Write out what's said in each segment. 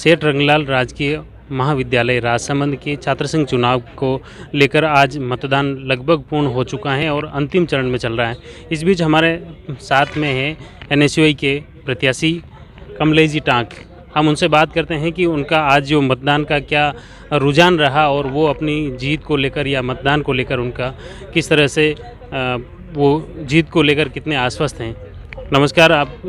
सेठ रंगलाल राजकीय महाविद्यालय राजसमंद के छात्र संघ चुनाव को लेकर आज मतदान लगभग पूर्ण हो चुका है और अंतिम चरण में चल रहा है। इस बीच हमारे साथ में है एनएसयूआई के प्रत्याशी कमलेश जी टांक। हम उनसे बात करते हैं कि उनका आज जो मतदान का क्या रुझान रहा और वो अपनी जीत को लेकर या मतदान को लेकर उनका किस तरह से वो जीत को लेकर कितने आश्वस्त हैं। नमस्कार, आप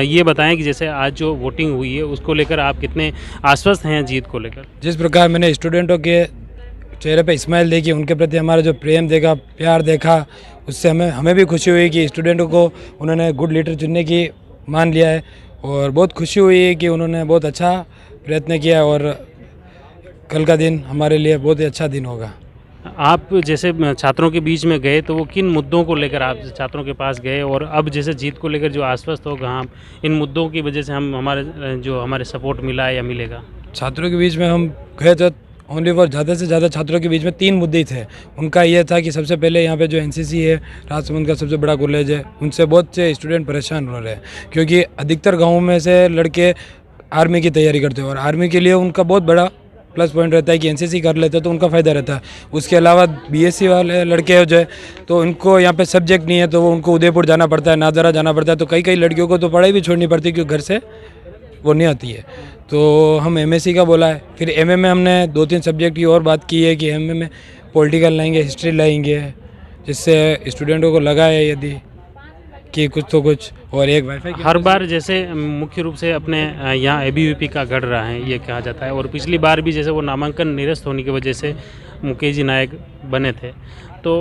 ये बताएं कि जैसे आज जो वोटिंग हुई है उसको लेकर आप कितने आश्वस्त हैं जीत को लेकर। जिस प्रकार मैंने स्टूडेंटों के चेहरे पे स्माइल देखी, उनके प्रति हमारा जो प्रेम देखा, प्यार देखा, उससे हमें भी खुशी हुई कि स्टूडेंटों को उन्होंने गुड लीडर चुनने की मान लिया है और बहुत खुशी हुई है कि उन्होंने बहुत अच्छा प्रयत्न किया और कल का दिन हमारे लिए बहुत ही अच्छा दिन होगा। आप जैसे छात्रों के बीच में गए तो वो किन मुद्दों को लेकर आप छात्रों के पास गए और अब जैसे जीत को लेकर जो आश्वस्त होगा हम इन मुद्दों की वजह से हम हमारे सपोर्ट मिला या मिलेगा। छात्रों के बीच में हम गए तो ओनली फॉर ज़्यादा से ज़्यादा छात्रों के बीच में 3 मुद्दे थे। उनका ये था कि सबसे पहले यहाँ पे जो एनसीसी है, राजसमंद का सबसे बड़ा कॉलेज है, उनसे बहुत से स्टूडेंट परेशान हो रहे हैं क्योंकि अधिकतर गाँवों में से लड़के आर्मी की तैयारी करते हैं और आर्मी के लिए उनका बहुत बड़ा प्लस पॉइंट रहता है कि एनसीसी कर लेते हैं तो उनका फ़ायदा रहता है। उसके अलावा बीएससी वाले लड़के हो जाए तो उनको यहाँ पे सब्जेक्ट नहीं है तो वो उनको उदयपुर जाना पड़ता है, नादरा जाना पड़ता है, तो कई लड़कियों को तो पढ़ाई भी छोड़नी पड़ती है क्योंकि घर से वो नहीं आती है। तो हम एमएससी का बोला है। फिर एमए में हमने 2-3 सब्जेक्ट की और बात की है कि एमए में पॉलिटिकल लाएंगे, हिस्ट्री लाएंगे, जिससे स्टूडेंटों को लगा है यदि कि कुछ तो कुछ। और एक वाईफाई हर बार जैसे मुख्य रूप से अपने यहाँ एबीवीपी का गढ़ रहा है ये कहा जाता है और पिछली बार भी जैसे वो नामांकन निरस्त होने की वजह से मुकेश जी नायक बने थे, तो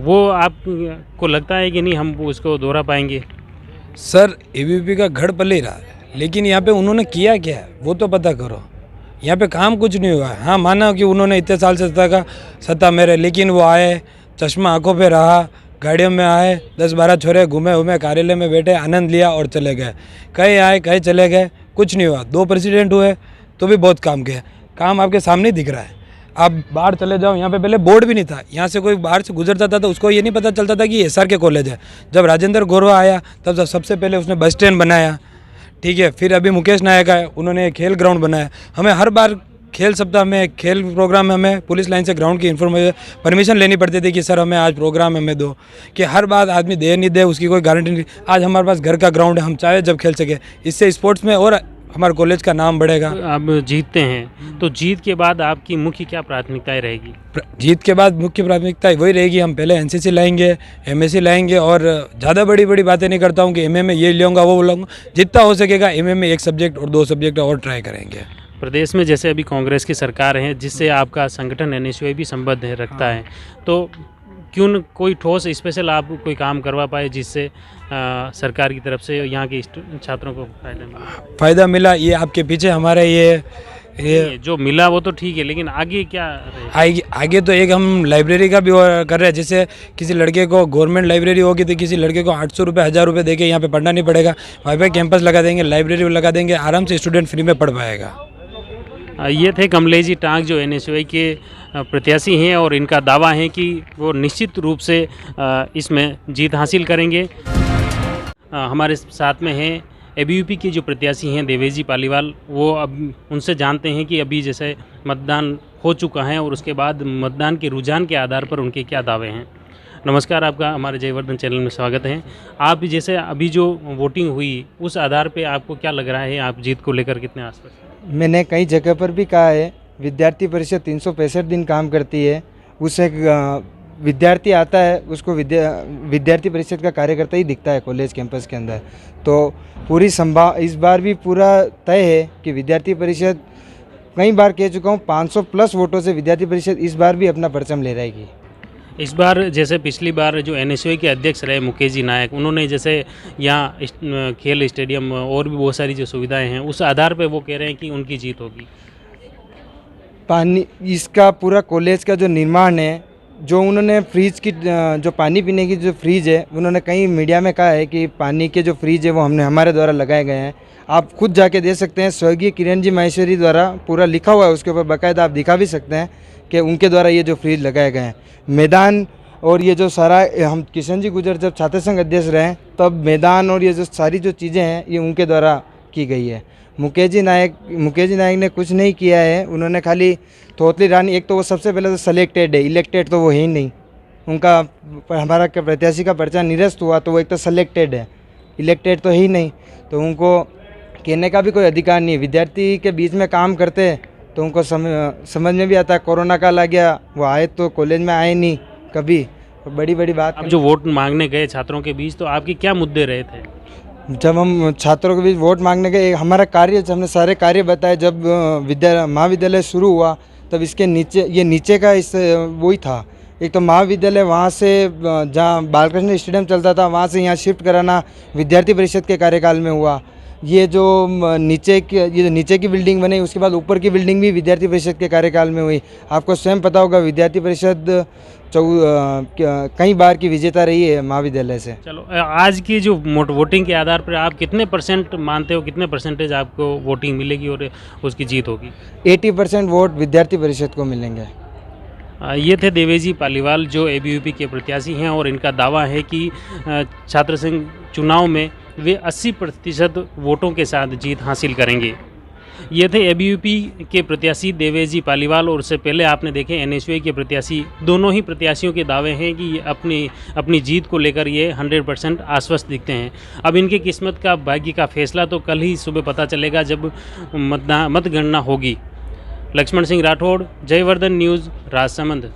वो आपको लगता है कि नहीं हम उसको दोहरा पाएंगे? सर, एबीवीपी का गढ़ पल ही रहा है, लेकिन यहाँ पे उन्होंने किया क्या है वो तो पता करो। यहाँ पे काम कुछ नहीं हुआ है। हाँ, माना कि उन्होंने इतने साल से सत्ता मेरे, लेकिन वो आए, चश्मा आंखों पे रहा, गाड़ियों में आए, 10-12 छोरे घूमे कार्यालय में बैठे, आनंद लिया और चले गए। कहीं आए कहीं चले गए, कुछ नहीं हुआ। 2 प्रेसिडेंट हुए तो भी बहुत काम किया। काम आपके सामने दिख रहा है। आप बाहर चले जाओ, यहाँ पे पहले बोर्ड भी नहीं था। यहाँ से कोई बाहर से गुजरता था तो उसको ये नहीं पता चलता था कि एसआर के कॉलेज है। जब राजेंद्र गौरवा आया तब सबसे पहले उसने बस स्टैंड बनाया, ठीक है। फिर अभी मुकेश नायक आए, उन्होंने खेल ग्राउंड बनाया। हमें हर बार खेल सप्ताह में, खेल प्रोग्राम में हमें पुलिस लाइन से ग्राउंड की परमिशन लेनी पड़ती थी कि सर हमें आज प्रोग्राम हमें दो, कि हर बात आदमी दे नहीं दे उसकी कोई गारंटी नहीं। आज हमारे पास घर का ग्राउंड है, हम चाहे जब खेल सके। इससे स्पोर्ट्स में और हमारे कॉलेज का नाम बढ़ेगा। आप जीतते हैं तो जीत के बाद आपकी मुख्य क्या प्राथमिकताएं रहेगी? जीत के बाद मुख्य प्राथमिकता वही रहेगी, हम पहले एनसीसी लाएंगे, एमएससी लाएंगे और ज़्यादा बड़ी बातें नहीं करता हूँ कि एमए में ये लूँगा वो लूँगा। जितना हो सकेगा एमए में 1 सब्जेक्ट और 2 सब्जेक्ट और ट्राई करेंगे। प्रदेश में जैसे अभी कांग्रेस की सरकार है जिससे आपका संगठन एनएसयूआई भी संबद्ध रखता है, तो क्यों न कोई ठोस स्पेशल आप कोई काम करवा पाए जिससे सरकार की तरफ से यहाँ के छात्रों को फ़ायदा मिला? ये आपके पीछे हमारे ये जो मिला वो तो ठीक है, लेकिन आगे क्या आगे तो एक हम लाइब्रेरी का भी कर रहे हैं। जैसे किसी लड़के को गवर्नमेंट लाइब्रेरी होगी तो किसी लड़के को 800 रुपये 1000 रुपये देके यहाँ पे पढ़ना नहीं पड़ेगा। वाईफाई कैंपस लगा देंगे, लाइब्रेरी लगा देंगे, आराम से स्टूडेंट फ्री में पढ़ पाएगा। ये थे कमलेश जी टांक जो एनएसयूआई के प्रत्याशी हैं और इनका दावा है कि वो निश्चित रूप से इसमें जीत हासिल करेंगे। हमारे साथ में हैं एबीवीपी के जो प्रत्याशी हैं देवेश जी पालीवाल। वो अब उनसे जानते हैं कि अभी जैसे मतदान हो चुका है और उसके बाद मतदान के रुझान के आधार पर उनके क्या दावे हैं। नमस्कार, आपका हमारे जयवर्धन चैनल में स्वागत है। आप जैसे अभी जो वोटिंग हुई उस आधार पे आपको क्या लग रहा है, आप जीत को लेकर कितने आसपास? मैंने कई जगह पर भी कहा है, विद्यार्थी परिषद 365 दिन काम करती है। उसे विद्यार्थी आता है उसको विद्यार्थी परिषद का कार्यकर्ता ही दिखता है कॉलेज कैंपस के अंदर। तो पूरी इस बार भी पूरा तय है कि विद्यार्थी परिषद, कई बार कह चुका हूँ, 500 प्लस वोटों से विद्यार्थी परिषद इस बार भी अपना परचम ले रहेगी। इस बार जैसे पिछली बार जो एनएसयूआई के अध्यक्ष रहे मुकेश जी नायक, उन्होंने जैसे यहाँ खेल स्टेडियम और भी बहुत सारी जो सुविधाएं हैं उस आधार पे वो कह रहे हैं कि उनकी जीत होगी। पानी, इसका पूरा कॉलेज का जो निर्माण है, जो उन्होंने फ्रीज की, जो पानी पीने की जो फ्रीज है, उन्होंने कई मीडिया में कहा है कि पानी के जो फ्रीज है वो हमारे द्वारा लगाए गए हैं। आप खुद जाके दे सकते हैं, स्वर्गीय किरण जी माहेश्वरी द्वारा पूरा लिखा हुआ है उसके ऊपर, बाकायदा आप दिखा भी सकते हैं कि उनके द्वारा ये जो फ्रीज लगाए गए हैं। मैदान और ये जो सारा, हम किशन जी गुजर जब छात्र संघ अध्यक्ष रहे तब मैदान और ये जो सारी जो चीज़ें हैं ये उनके द्वारा की गई है। मुकेश जी नायक ने कुछ नहीं किया है। उन्होंने खाली थोतली रानी, एक तो वो सबसे पहले तो सेलेक्टेड है, इलेक्टेड तो वो है ही नहीं। उनका हमारा प्रत्याशी का पर्चा निरस्त हुआ तो वो एक तो सेलेक्टेड है, इलेक्टेड तो है ही नहीं। तो उनको कहने का भी कोई अधिकार नहीं है। विद्यार्थी के बीच में काम करते तो उनको समझ में भी आता है। कोरोना काल आ गया, वो आए तो कॉलेज में आए नहीं कभी, तो बड़ी बड़ी बात। आप जो वोट मांगने गए छात्रों के बीच, तो आपके क्या मुद्दे रहे थे? जब हम छात्रों के बीच वोट मांगने गए, हमारा कार्य, हमने सारे कार्य बताए। जब महाविद्यालय शुरू हुआ तब इसके नीचे, ये नीचे का इस वही था। एक तो महाविद्यालय वहाँ से जहाँ बालकृष्ण स्टेडियम चलता था वहाँ से यहाँ शिफ्ट कराना विद्यार्थी परिषद के कार्यकाल में हुआ। ये जो नीचे की बिल्डिंग बनी, उसके बाद ऊपर की बिल्डिंग भी विद्यार्थी परिषद के कार्यकाल में हुई। आपको स्वयं पता होगा, विद्यार्थी परिषद कई बार की विजेता रही है महाविद्यालय से। चलो, आज की जो वोटिंग के आधार पर आप कितने % मानते हो, कितने % आपको वोटिंग मिलेगी और उसकी जीत होगी? 80% वोट विद्यार्थी परिषद को मिलेंगे। ये थे देवेजी पालीवाल जो एबीवीपी के प्रत्याशी हैं और इनका दावा है कि छात्र संघ चुनाव में वे 80% वोटों के साथ जीत हासिल करेंगे। ये थे एबीवीपी के प्रत्याशी देवेजी पालीवाल, और उससे पहले आपने देखे एनएसयूआई के प्रत्याशी। दोनों ही प्रत्याशियों के दावे हैं कि ये अपनी जीत को लेकर ये 100% आश्वस्त दिखते हैं। अब इनकी किस्मत का, भाग्य का फैसला तो कल ही सुबह पता चलेगा जब मतगणना होगी। लक्ष्मण सिंह राठौड़, जयवर्धन न्यूज़, राजसमंद।